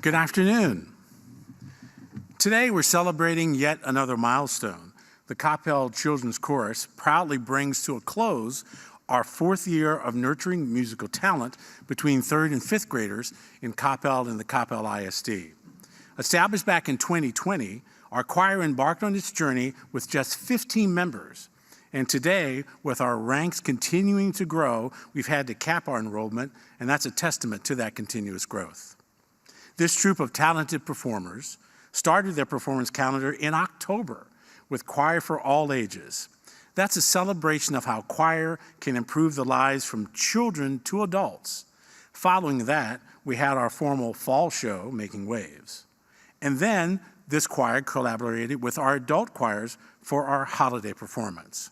Good afternoon. Today we're celebrating yet another milestone. The Coppell Children's Chorus proudly brings to a close our fourth year of nurturing musical talent between 3rd and 5th graders in Coppell and the Coppell ISD. Established back in 2020, our choir embarked on its journey with just 15 members. And today, with our ranks continuing to grow, we've had to cap our enrollment, and that's a testament to that continuous growth. This troupe of talented performers started their performance calendar in October with Choir for All Ages. That's a celebration of how choir can improve the lives from children to adults. Following that, we had our formal fall show, Making Waves. And then this choir collaborated with our adult choirs for our holiday performance.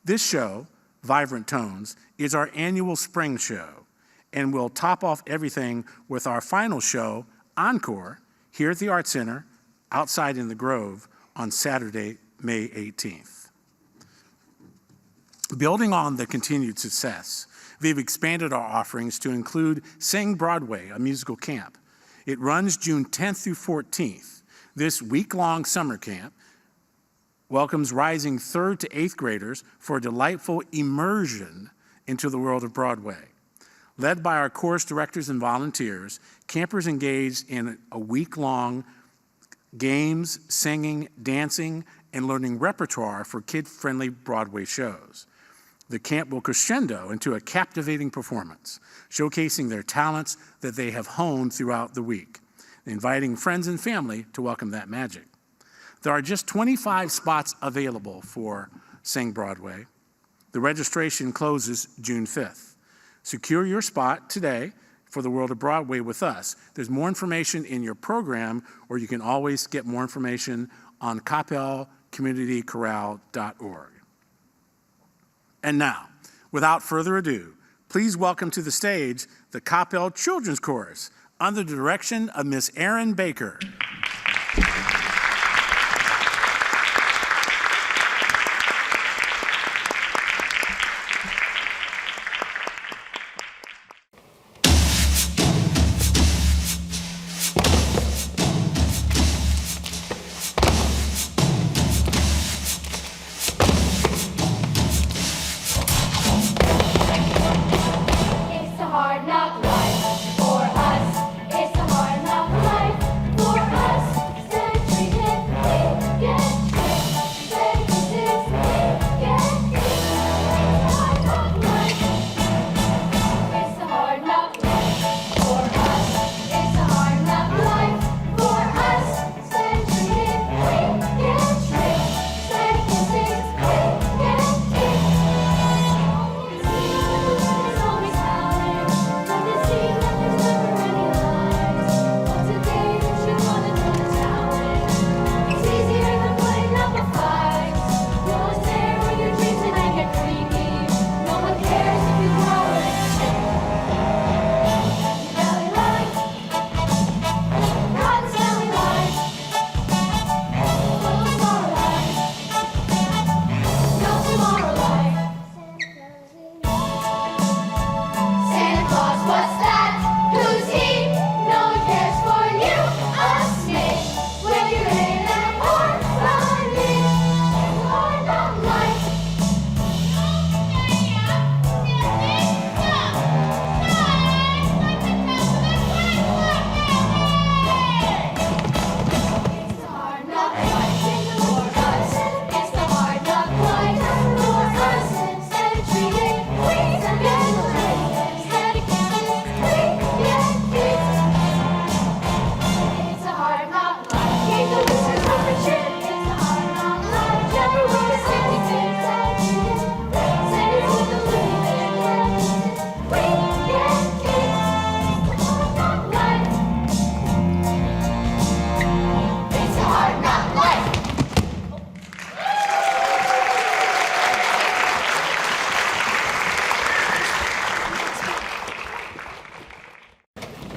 This show, Vibrant Tones, is our annual spring show, and we'll top off everything with our final show, Encore, here at the Arts Center, outside in the Grove, on Saturday, May 18th. Building on the continued success, we've expanded our offerings to include Sing Broadway, a musical camp. It runs June 10th through 14th. This week-long summer camp welcomes rising 3rd to 8th graders for a delightful immersion into the world of Broadway. Led by our chorus directors and volunteers, campers engaged in a week-long games, singing, dancing, and learning repertoire for kid-friendly Broadway shows. The camp will crescendo into a captivating performance, showcasing their talents that they have honed throughout the week, inviting friends and family to welcome that magic. There are just 25 spots available for Sing Broadway. The registration closes June 5th. Secure your spot today for the world of Broadway with us. There's more information in your program, or you can always get more information on coppellcommunitychorale.org. And now, without further ado, please welcome to the stage the Coppell Children's Chorus under the direction of Ms. Erin Baker.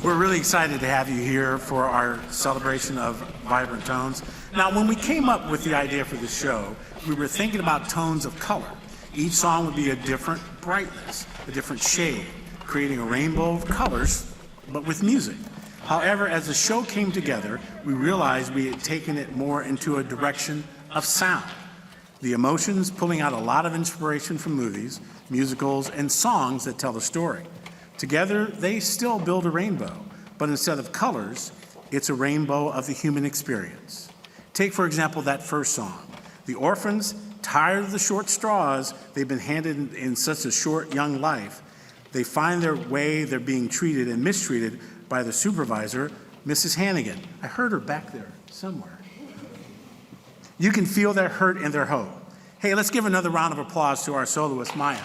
We're really excited to have you here for our celebration of Vibrant Tones. Now, when we came up with the idea for the show, we were thinking about tones of color. Each song would be a different brightness, a different shade, creating a rainbow of colors, but with music. However, as the show came together, we realized we had taken it more into a direction of sound. The emotions pulling out a lot of inspiration from movies, musicals, and songs that tell a story. Together, they still build a rainbow, but instead of colors, it's a rainbow of the human experience. Take, for example, that first song. The orphans, tired of the short straws they've been handed in such a short, young life, they find their way they're being treated and mistreated by the supervisor, Mrs. Hannigan. I heard her back there somewhere. You can feel their hurt and their hope. Hey, let's give another round of applause to our soloist, Maya.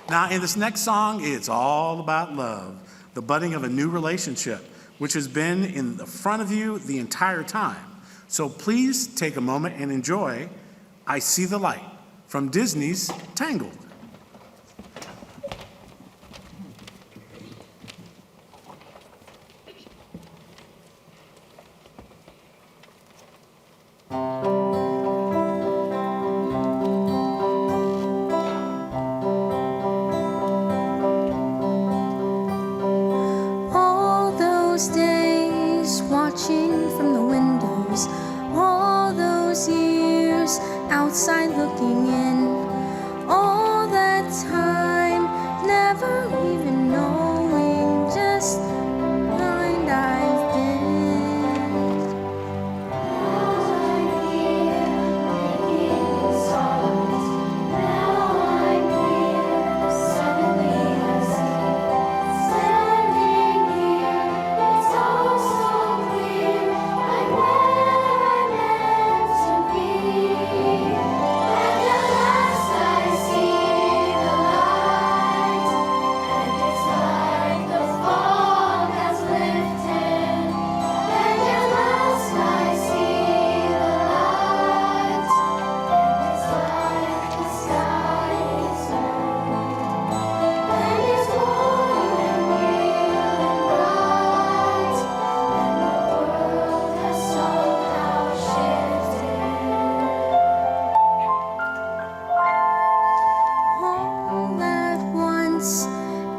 Now, in this next song, it's all about love, the budding of a new relationship, which has been in the front of you the entire time. So please take a moment and enjoy I See the Light from Disney's Tangled. All those days watching from the windows, all those years outside looking in, all that time never even knowing just how kind I've been. Now I'm here making songs. Now I'm here, suddenly I see. Standing here, it's all so clear. I'm where I'm meant to be. And at last I see the light. And it's like the fog has lifted. And at last I see the light. And it's like the sky is blue. And it's warm and real and bright. And the world has somehow shifted. All at once,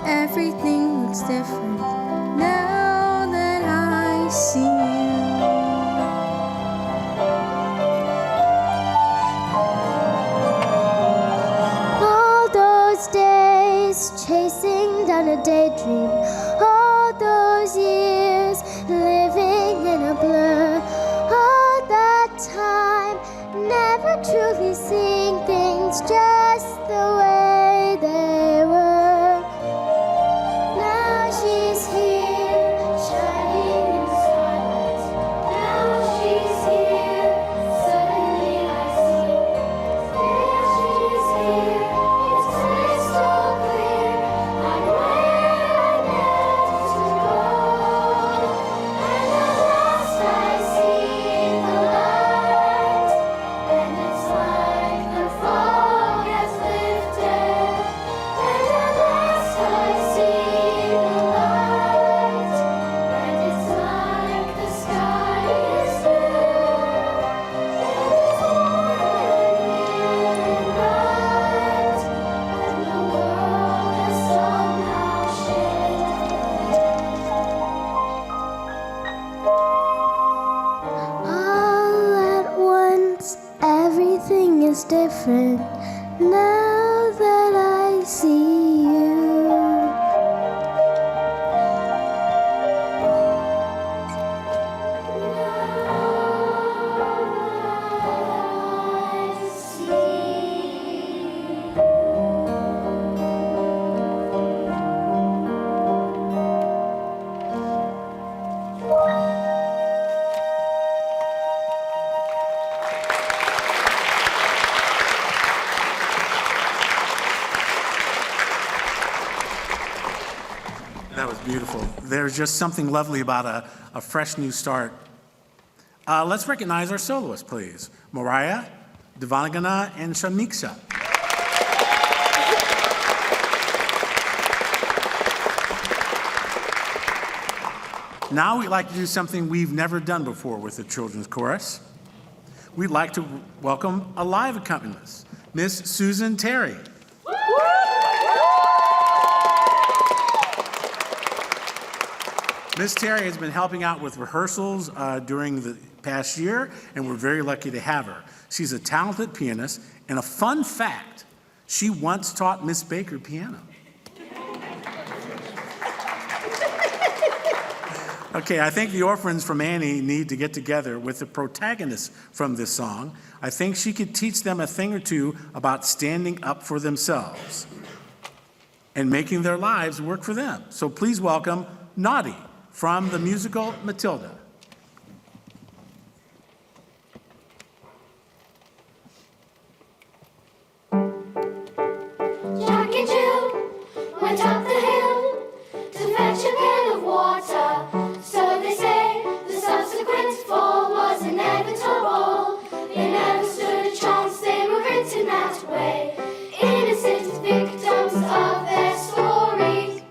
everything looks different now that I see you. All those days chasing down a daydream, all those years living in a blur, all that time never truly seeing things just the way they were. Now she's here, shining in the starlight. Now she's here, suddenly I see. There she's here, it's crystal clear. I'm where I'm meant to go. And at last I see the light. And it's like the fog has lifted. And at last I see the light. And it's like the sky is blue. And it's warm and real and bright. And the world has somehow shifted. All at once, everything is different now that I see you. That was beautiful. There's just something lovely about a fresh new start. Let's recognize our soloists, please. Mariah, Devanagana, and Shamiksha. Now we'd like to do something we've never done before with the children's chorus. We'd like to welcome a live accompanist, Miss Susan Terry. Ms. Terry has been helping out with rehearsals during the past year, and we're very lucky to have her. She's a talented pianist, and a fun fact, she once taught Ms. Baker piano. Okay, I think the orphans from Annie need to get together with the protagonists from this song. I think she could teach them a thing or two about standing up for themselves and making their lives work for them. So please welcome Naughty from the musical Matilda. Jack and Jill went up the hill to fetch a pail of water. So they say the subsequent fall was inevitable. They never stood a chance, they were written that way. Innocent victims of their stories.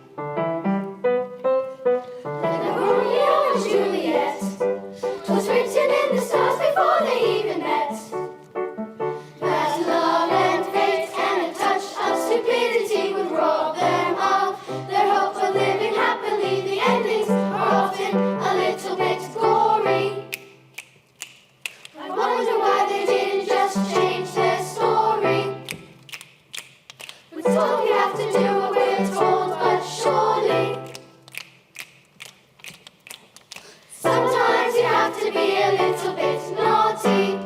Like Romeo and Juliet, 'twas written in the stars before they even met. That love and fate and a touch of stupidity would rob them of their hope of living happily. The endings are often a little bit gory. I wonder why they didn't just change their story. We're told we have to do what we're told, but surely sometimes you have to be a little bit naughty.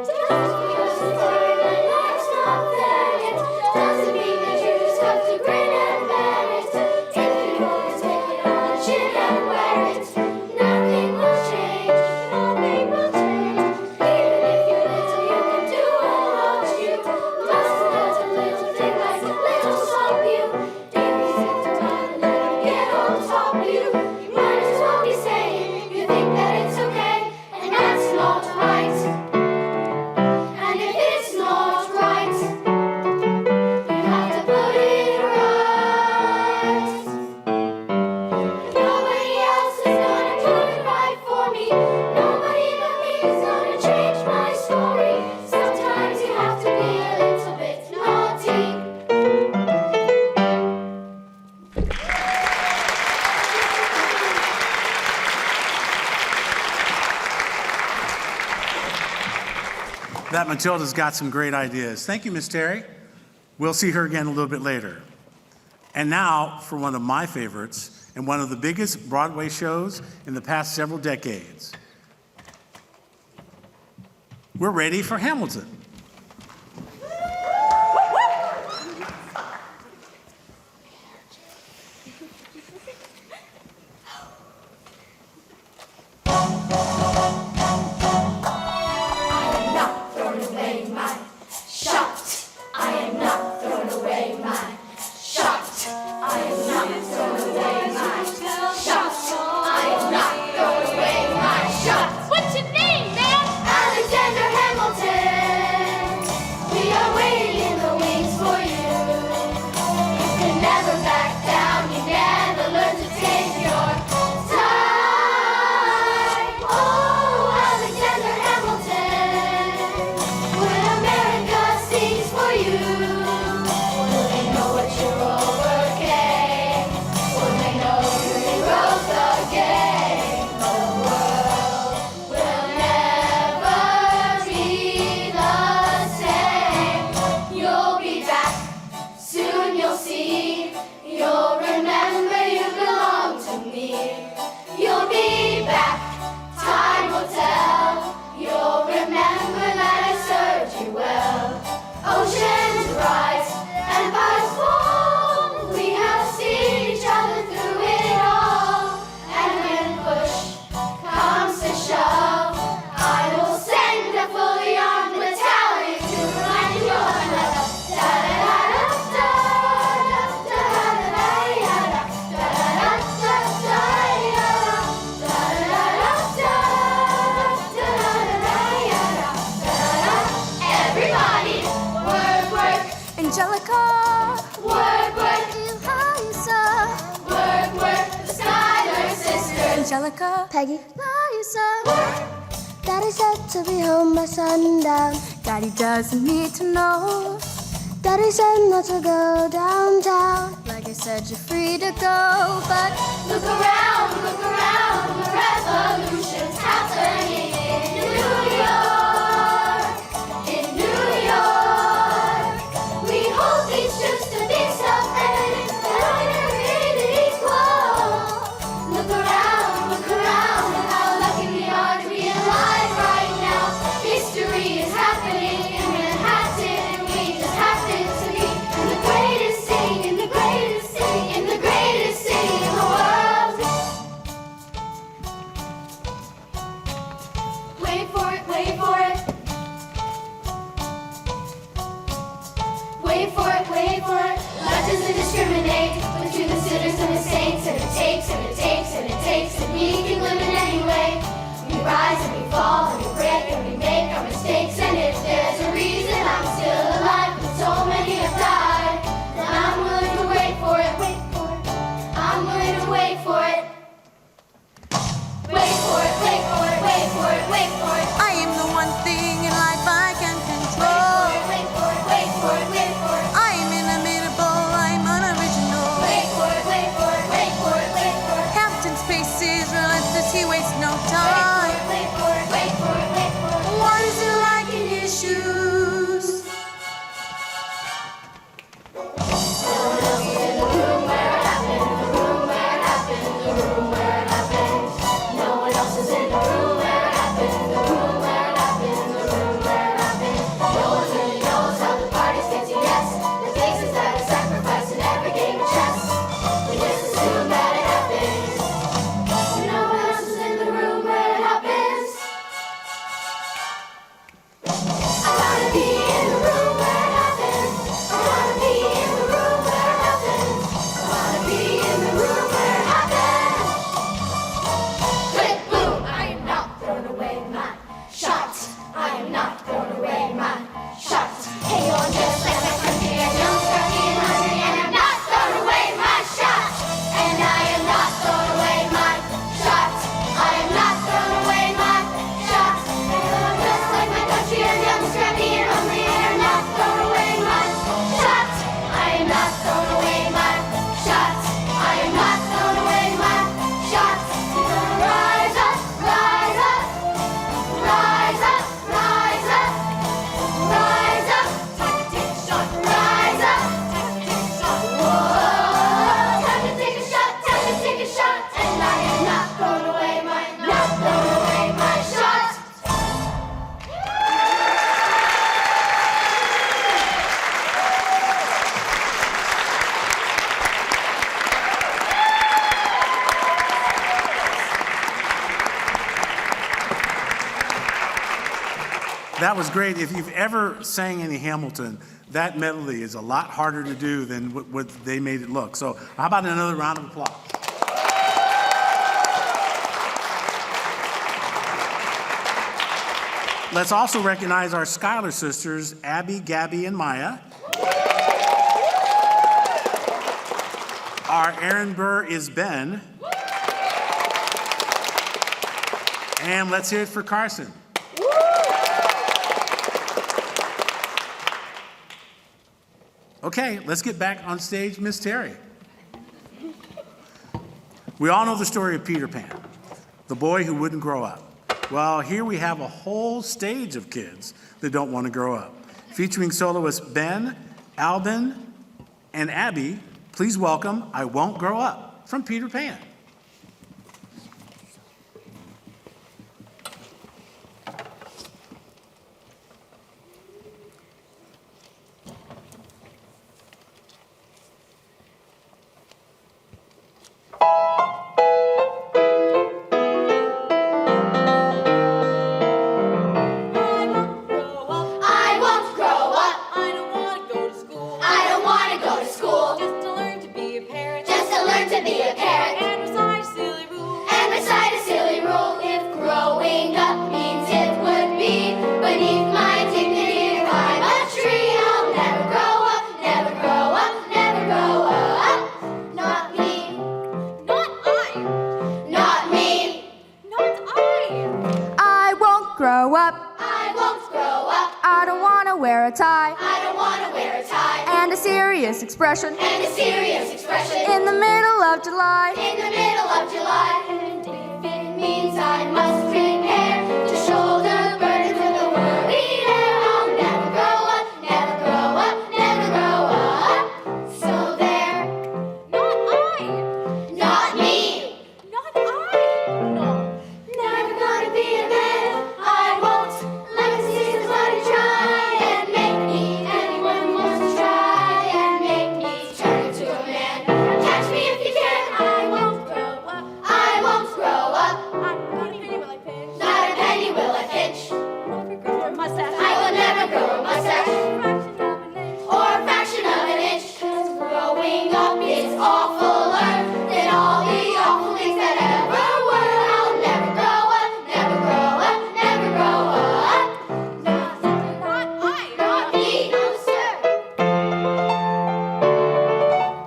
Just because it's there and life's not there yet doesn't mean that you just have to grin and bear it. If you always take it on the chin and wear it, nothing will change, nothing will change. Even if you're little, you can do a lot. You mustn't let a little thing like a little stop you. If you sit around and let it get on top of you, you might as well be saying you think that it's okay, and that's not right. And if it's not right, you have to put it right. Nobody else is gonna put it right for me. Nobody but me is gonna change my story. Sometimes you have to be a little bit naughty. That Matilda's got some great ideas. Thank you, Miss Terry. We'll see her again a little bit later. And now for one of my favorites and one of the biggest Broadway shows in the past several decades. We're ready for Hamilton. What's your name, man? Alexander Hamilton. We are waiting in the wings for you. You can never back down. You never learn to take your time. Oh, Alexander Hamilton. When America sings for you, will they know what you're overcame? Will they know you rewrote the game? The world will never be the same. You'll be back, soon you'll see. You'll remember you belong to me. You'll be back, time will tell. You'll remember that I served you well. Oceans rise, empires fall. We have seen each other through it all. And when push comes to shove, I will send a fully armed battalion to remind you of my love. Everybody, work, work. Angelica, Work, work, Eliza, work, work. The Schuyler sisters. Angelica, Peggy, Liza. Daddy said to be home by sundown. Daddy doesn't need to know. Daddy said not to go downtown. Like I said, you're free to go, but look around, the revolution's happening in New York, in New York. We hold these truths to be self-evident, that honor created equal. Look around, and how lucky we are to be alive right now. History is happening in Manhattan, and we just happen to be in the greatest city, in the greatest city, in the greatest city in the world. Wait for it, wait for it. Wait for it, wait for it. Love doesn't discriminate between the sinners and the saints, and it takes, and it takes, and it takes, and we can live in any way. We rise and we fall and we break and we make our mistakes, and if there's a reason I'm still alive and so many have died, then I'm willing to wait for it, wait for it. I'm willing to wait for it. Wait for it, wait for it, wait for it, wait for it. I am the one thing in life I can control. Wait for it, wait for it, wait for it. I am inimitable, I'm unoriginal. Wait for it, wait for it, wait for it, wait for it. Captain's pace is relentless, he wastes no time. Wait for it, wait for it, wait for it. What is it like in his shoes? No one else is in the room where it happened, the room where it happened, the room where it happened. No one really knows how the parties get to yes, the faces that are sacrificed in every game of chess. We just assume that it happens. No one else is in the room where it happens. I wanna be in the room where it happens. I wanna be in the room where it happens. I wanna be in the room where it happens. Click, boom, I am not throwing away my shot. I am not throwing away my shot. Hey, you're just like my country, and young, scrappy, and hungry, and I'm not throwing away my shot. And I am not throwing away my shot. I am not throwing away my shot. And you're just like my country, and young, scrappy, and hungry, and I'm not throwing away my shot. I am not throwing away my shot. I am not throwing away my shot. We're gonna rise up, rise up, rise up, rise up, rise up. Time to take a shot. Rise up. Time to take a shot. Whoa. Time to take a shot. Time to take a shot. And I am not throwing away my, not throwing away my shot. That was great. If you've ever sang any Hamilton, that medley is a lot harder to do than what they made it look. So how about another round of applause? Let's also recognize our Schuyler sisters, Abby, Gabby, and Maya. Our Aaron Burr is Ben. And let's hear it for Carson. Okay, let's get back on stage, Miss Terry. We all know the story of Peter Pan, the boy who wouldn't grow up. Well, here we have a whole stage of kids that don't want to grow up. Featuring soloists Ben, Albin, and Abby, please welcome I Won't Grow Up from Peter Pan. I won't grow up. I don't want to go to school. I don't want to go to school. Just to learn to be a parent. Just to learn to be a parent. And recite a silly rule. And recite a silly rule. If growing up means it would be beneath my dignity to climb a tree, I'll never grow up, never grow up, never grow up. Not me, Not I. not me. Not I. I won't grow up. I won't grow up. I don't wanna wanna wear a tie. I don't wanna wear a tie. And a serious expression. And a serious expression. In the middle of July. In the middle of July. And if it means I must prepare to shoulder the burden of the worried air, I'll never grow up, never grow up, never grow up. So there. Not I. Not me. Not I. No. Never gonna be a man. I won't let the seasons let it try and make me anyone who wants to try and make me turn into a man. Catch me if you can. I won't grow up. I won't grow up. Not a penny will I pinch. Not a penny will I pinch. Never grow a mustache. I will never grow a mustache Fraction of an inch. or a fraction of an inch. 'Cause growing up is awfuler than all the awful things that ever were. I'll never grow up, never grow up, never grow up. Not I. Not me, no sir.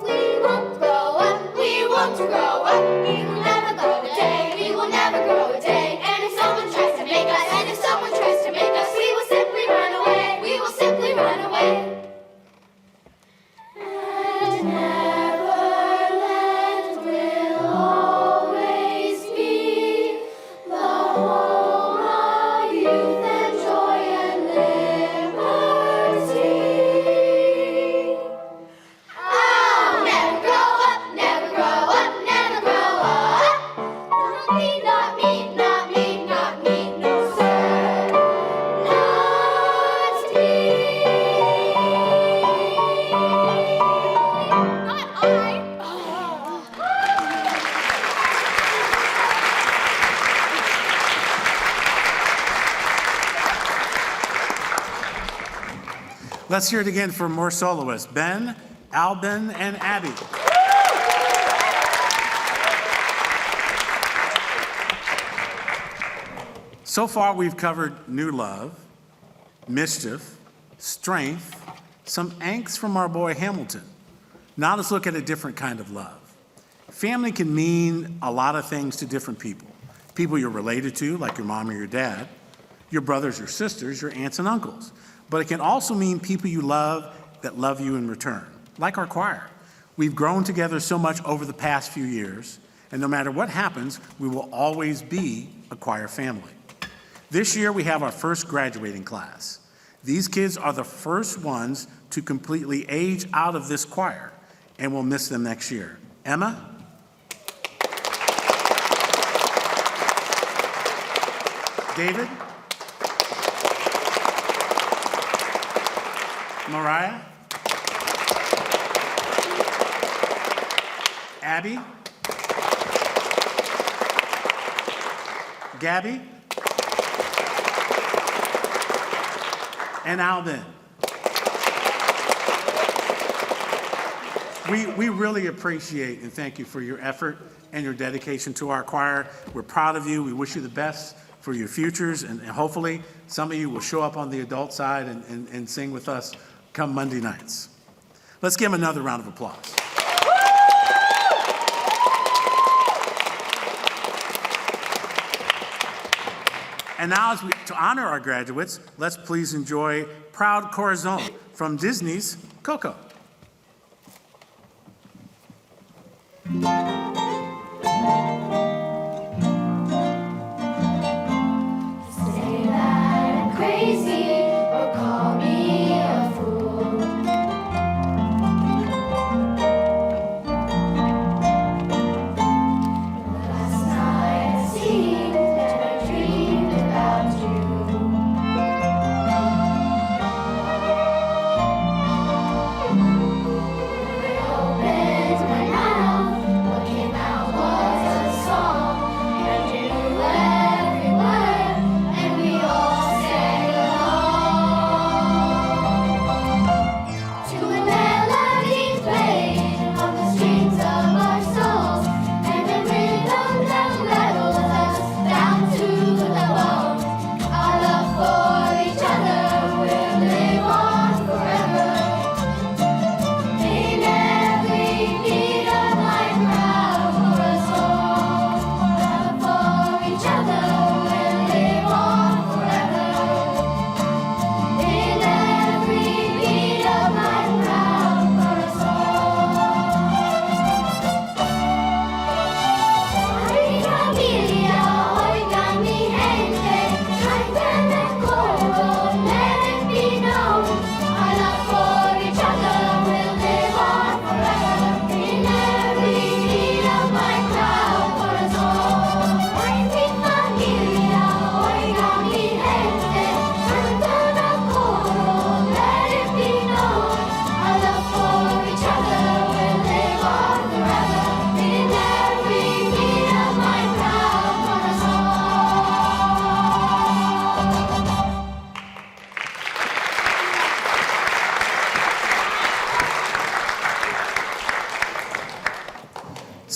We won't grow up, we won't grow up. We will never grow a day, we will never grow a day. And if someone tries to make us, and if someone tries to make us, we will simply run away, we will simply run away. And Neverland will always be the home of youth and joy and liberty. I'll never grow up, never grow up, never grow up. Not me, not me, not me, not me, no sir. Not me. Not I. Let's hear it again for more soloists, Ben, Albin, and Abby. So far, we've covered new love, mischief, strength, some angst from our boy Hamilton. Now let's look at a different kind of love. Family can mean a lot of things to different people. People you're related to, like your mom or your dad, your brothers, your sisters, your aunts and uncles. But it can also mean people you love that love you in return, like our choir. We've grown together so much over the past few years, and no matter what happens, we will always be a choir family. This year, we have our first graduating class. These kids are the first ones to completely age out of this choir, and we'll miss them next year. Emma? David? Mariah? Abby? Gabby? And Alvin. We really appreciate and thank you for your effort and your dedication to our choir. We're proud of you. We wish you the best for your futures, and hopefully some of you will show up on the adult side and sing with us come Monday nights. Let's give them another round of applause. And now, to honor our graduates, let's please enjoy Proud Corazon from Disney's Coco. Say that I'm crazy or call me a fool. Last night it seemed that I dreamed about you.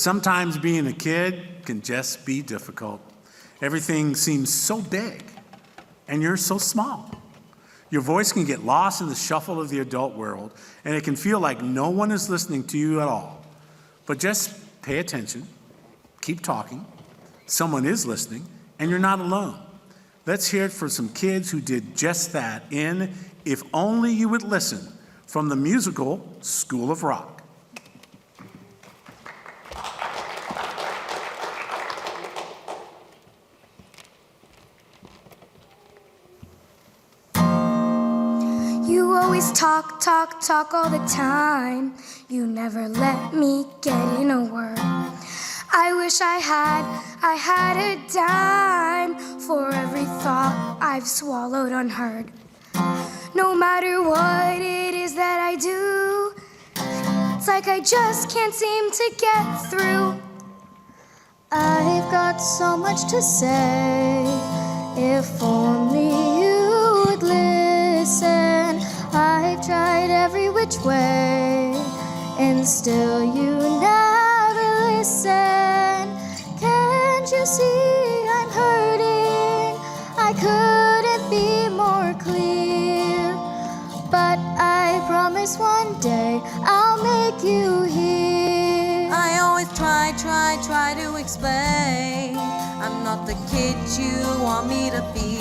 Sometimes being a kid can just be difficult. Everything seems so big, and you're so small. Your voice can get lost in the shuffle of the adult world, and it can feel like no one is listening to you at all. But just pay attention, keep talking. Someone is listening, and you're not alone. Let's hear it for some kids who did just that in If Only You Would Listen from the musical School of Rock. You always talk, talk, talk all the time. You never let me get in a word. I wish I had a dime for every thought I've swallowed unheard. No matter what it is that I do, it's like I just can't seem to get through. I've got so much to say, if only you would listen. I've tried every which way, and still you never listen. Can't you see I'm hurting? I couldn't be more clear, but I promise one day I'll make you hear. I always try to explain I'm not the kid you want me to be,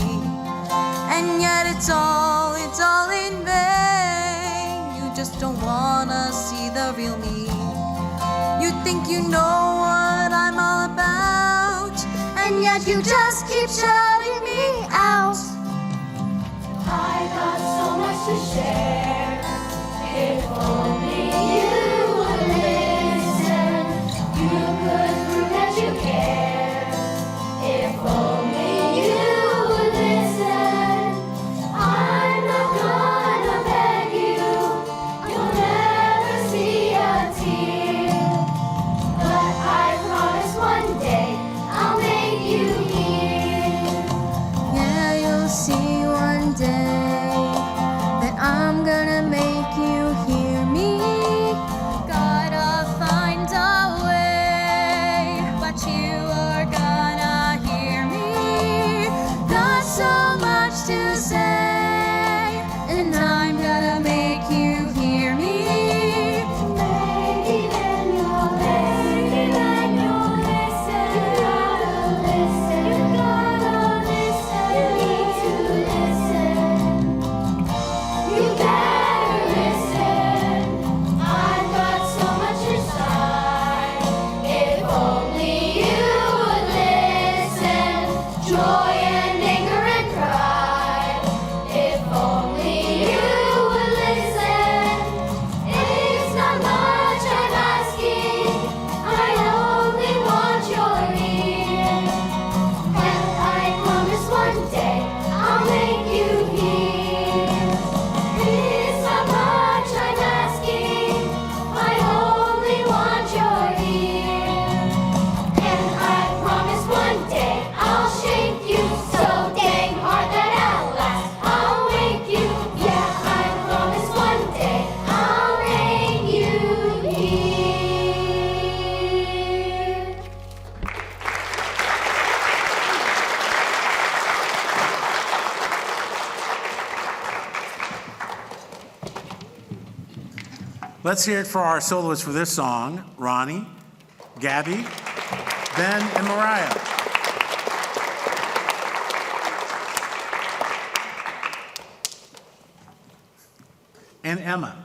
and yet it's all in vain. You just don't wanna see the real me. You think you know what I'm all about, and yet you just keep shutting me out. I got so much to share. If only you would listen, you could prove that you care. If only you would listen, I'm not gonna beg you. You'll never see a tear. But I promise one day I'll make you hear. Yeah, you'll see one day that I'm gonna make you hear me. Gotta find a way, but you are gonna hear me. Got so much to say, and I'm gonna make you hear me. Maybe then you'll listen. You gotta listen. You need to listen. You better listen. I've got so much inside. If only you would listen. Joy and anger and pride. If only you would listen. It's not much I'm asking. I only want your ear. And I promise one day I'll make you hear. It's not much I'm asking. I only want your ear. And I promise one day I'll shake you so dang hard that at last I'll wake you. Yeah, I promise one day I'll make you hear. Let's hear it for our soloists for this song, Ronnie, Gabby, Ben, and Mariah. And Emma.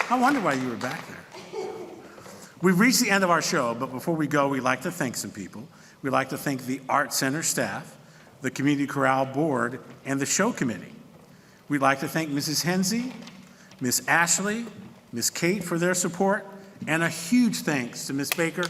I wonder why you were back there. We've reached the end of our show, but before we go, we'd like to thank some people. We'd like to thank the Art Center staff, the Community Chorale Board, and the show committee. We'd like to thank Mrs. Hensey, Miss Ashley, Miss Kate for their support, and a huge thanks to Ms. Baker.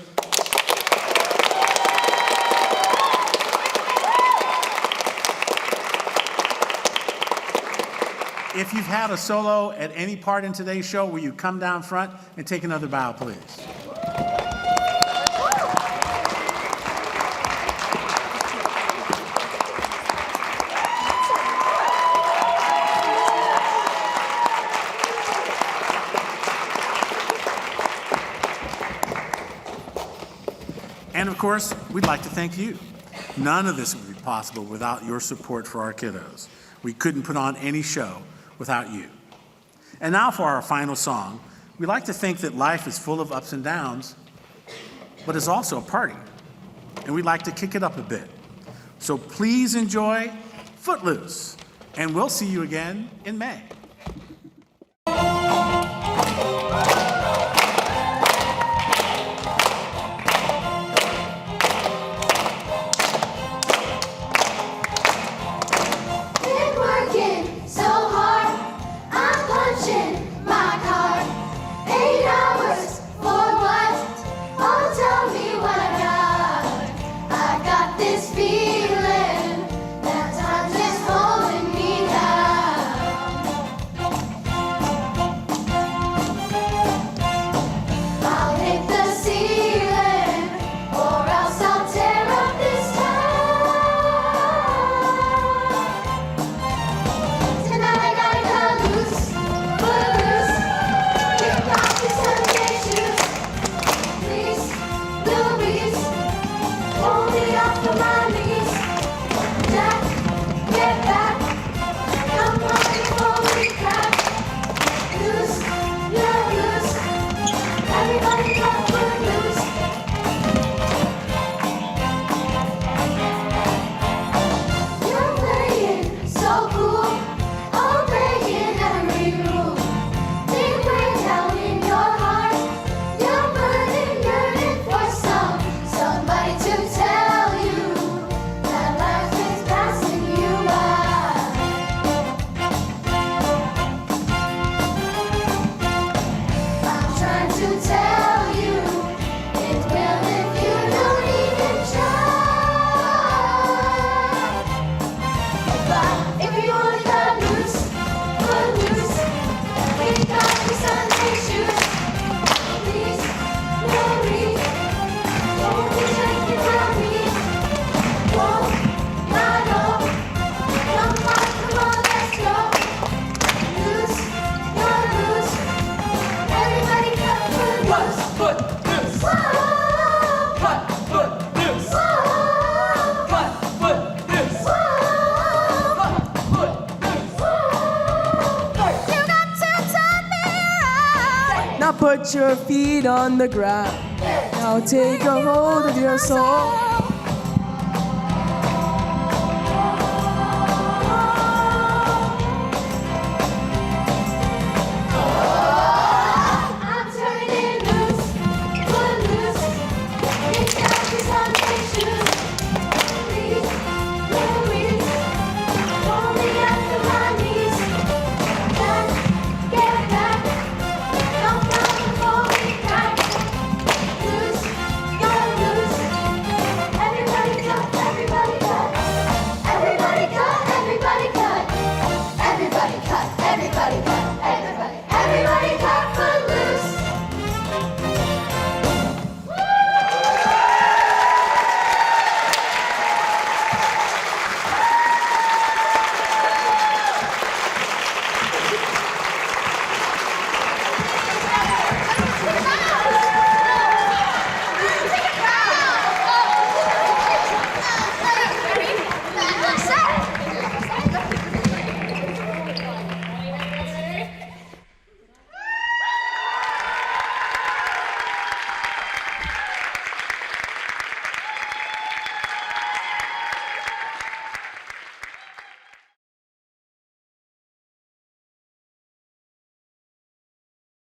If you've had a solo at any part in today's show, will you come down front and take another bow, please? course, we'd like to thank you. None of this would be possible without your support for our kiddos. We couldn't put on any show without you. And now for our final song, we like to think that life is full of ups and downs, but it's also a party. And we'd like to kick it up a bit. So please enjoy Footloose, and we'll see you again in May. Been working so hard, I'm punching my card. 8 hours for what? Oh, tell me what I got. I got this feeling that time's just holding me down. I'll hit the ceiling, or else I'll tear up this town. Tonight I gotta cut loose, footloose, kick off these Sunday shoes. Please, Louise, pull me off of my knees. Jack, get back, come on before we crack. Loose, you're loose, everybody got footloose. You're playing so cool, obeying every rule. Deep way down in your heart, you're burning, yearning for somebody to tell you that life is passing you by. I'm trying to tell you, it will if you don't even try. But if you only got loose, footloose, kick off your Sunday shoes. Please, Lori, don't be taking from me. Whoa, not all. Come on, let's go. Loose, you're loose. Everybody cut footloose. Footloose. Whoa, Cut footloose. whoa, Cut footloose. whoa, Cut footloose. whoa. You got to turn me around. Now put your feet on the ground. Now take a hold of your soul.